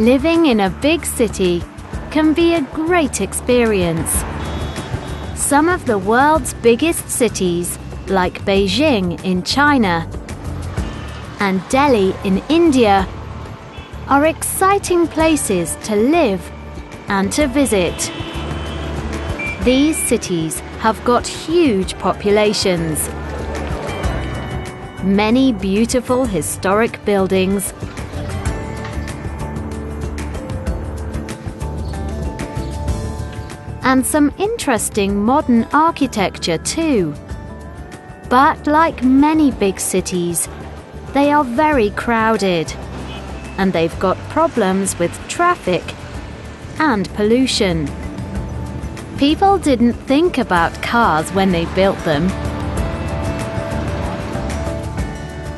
Living in a big city can be a great experience. Some of the world's biggest cities, like Beijing in China and Delhi in India, are exciting places to live and to visit. These cities have got huge populations, many beautiful historic buildings, and some interesting modern architecture too. But like many big cities, they are very crowded, and they've got problems with traffic and pollution. People didn't think about cars when they built them.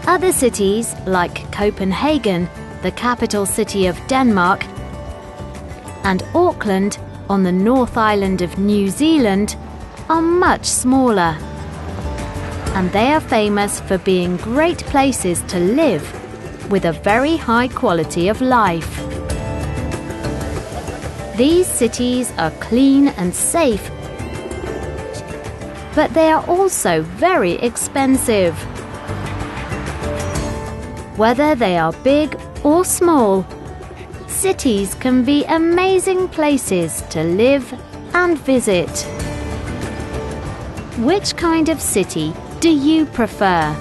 Other cities, like Copenhagen, the capital city of Denmark, and Auckland, on the North Island of New Zealand, are much smaller, and they are famous for being great places to live with a very high quality of life. These cities are clean and safe, but they are also very expensive. Whether they are big or small, cities can be amazing places to live and visit. Which kind of city do you prefer?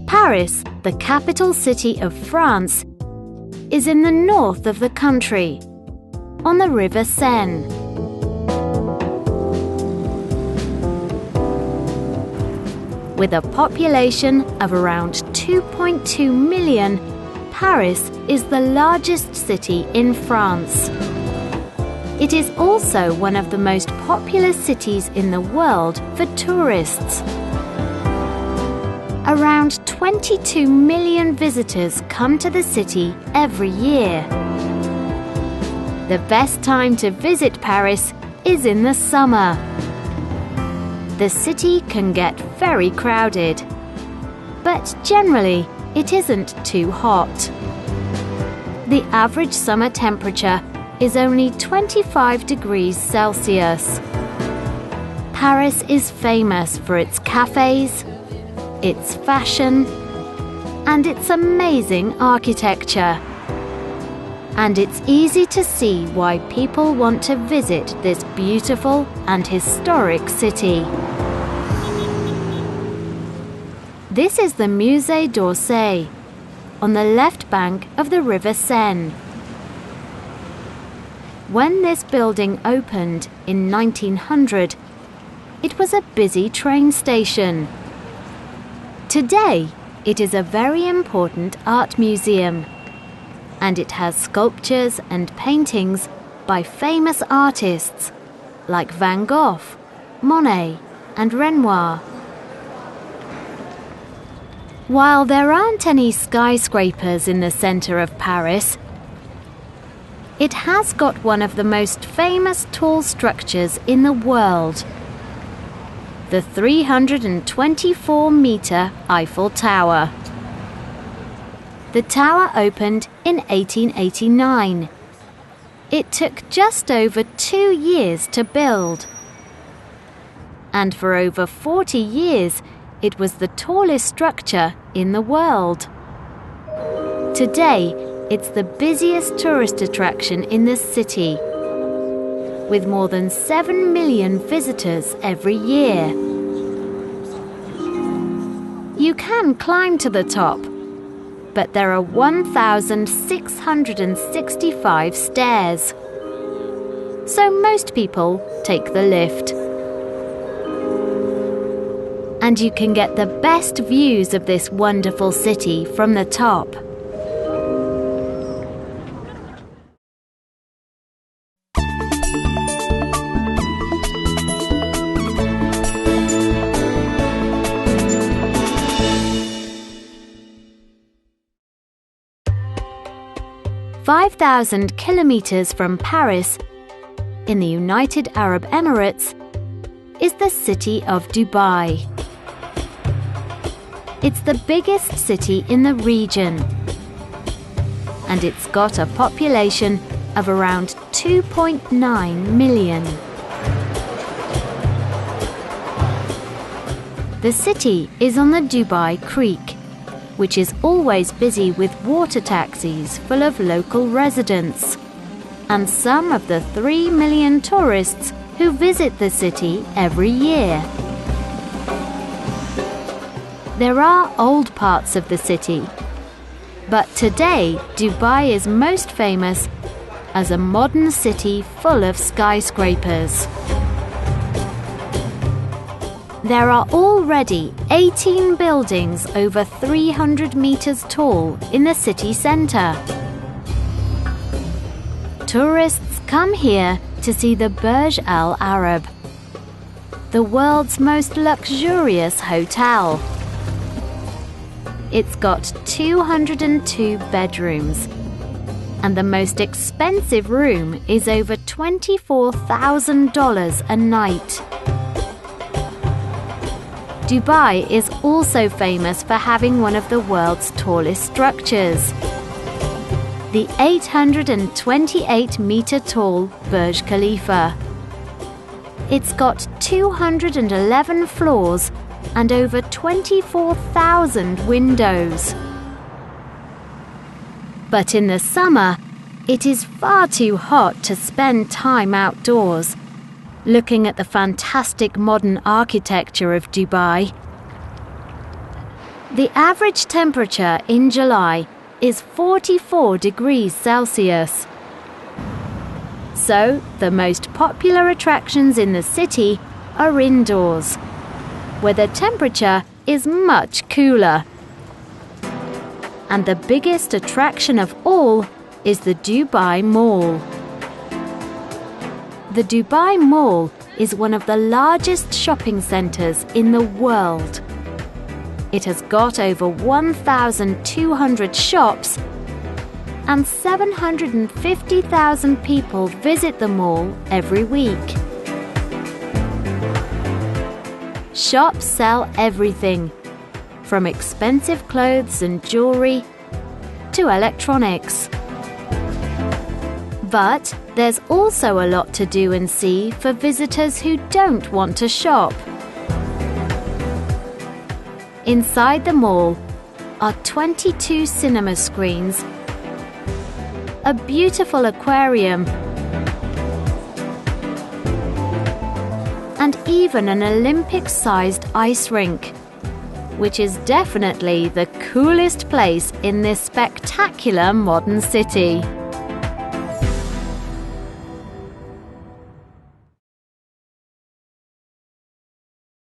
Paris, the capital city of France, is in the north of the country, on the River Seine. With a population of around 2.2 million, Paris is the largest city in France. It is also one of the most popular cities in the world for tourists. Around 22 million visitors come to the city every year. The best time to visit Paris is in the summer. The city can get very crowded, but generally it isn't too hot. The average summer temperature is only 25 degrees Celsius. Paris is famous for its cafes, its fashion, and its amazing architecture. And it's easy to see why people want to visit this beautiful and historic city. This is the Musée d'Orsay, on the left bank of the River Seine. When this building opened in 1900, it was a busy train station. Today, it is a very important art museum, and it has sculptures and paintings by famous artists like Van Gogh, Monet, and Renoir. While there aren't any skyscrapers in the center of Paris, it has got one of the most famous tall structures in the world: the 324-meter Eiffel Tower. The tower opened in 1889. It took just over 2 years to build. And for over 40 years, it was the tallest structure in the world. Today, it's the busiest tourist attraction in the city, with more than 7 million visitors every year. You can climb to the top, but there are 1,665 stairs. So most people take the lift. And you can get the best views of this wonderful city from the top. 5,000 kilometers from Paris, in the United Arab Emirates, is the city of Dubai. It's the biggest city in the region, and it's got a population of around 2.9 million. The city is on the Dubai Creek, which is always busy with water taxis full of local residents, and some of the 3 million tourists who visit the city every year. There are old parts of the city, but today Dubai is most famous as a modern city full of skyscrapers. There are already 18 buildings over 300 meters tall in the city center. Tourists come here to see the Burj Al Arab, the world's most luxurious hotel. It's got 202 bedrooms, and the most expensive room is over $24,000 a night. Dubai is also famous for having one of the world's tallest structures, the 828-meter-tall Burj Khalifa. It's got 211 floors and over 24,000 windows. But in the summer, it is far too hot to spend time outdoors, looking at the fantastic modern architecture of Dubai. The average temperature in July is 44 degrees Celsius. So, the most popular attractions in the city are indoors, where the temperature is much cooler. And the biggest attraction of all is the Dubai Mall. The Dubai Mall is one of the largest shopping centers in the world. It has got over 1,200 shops, and 750,000 people visit the mall every week. Shops sell everything, from expensive clothes and jewelry to electronics. But there's also a lot to do and see for visitors who don't want to shop. Inside the mall are 22 cinema screens, a beautiful aquarium, and even an Olympic-sized ice rink, which is definitely the coolest place in this spectacular modern city.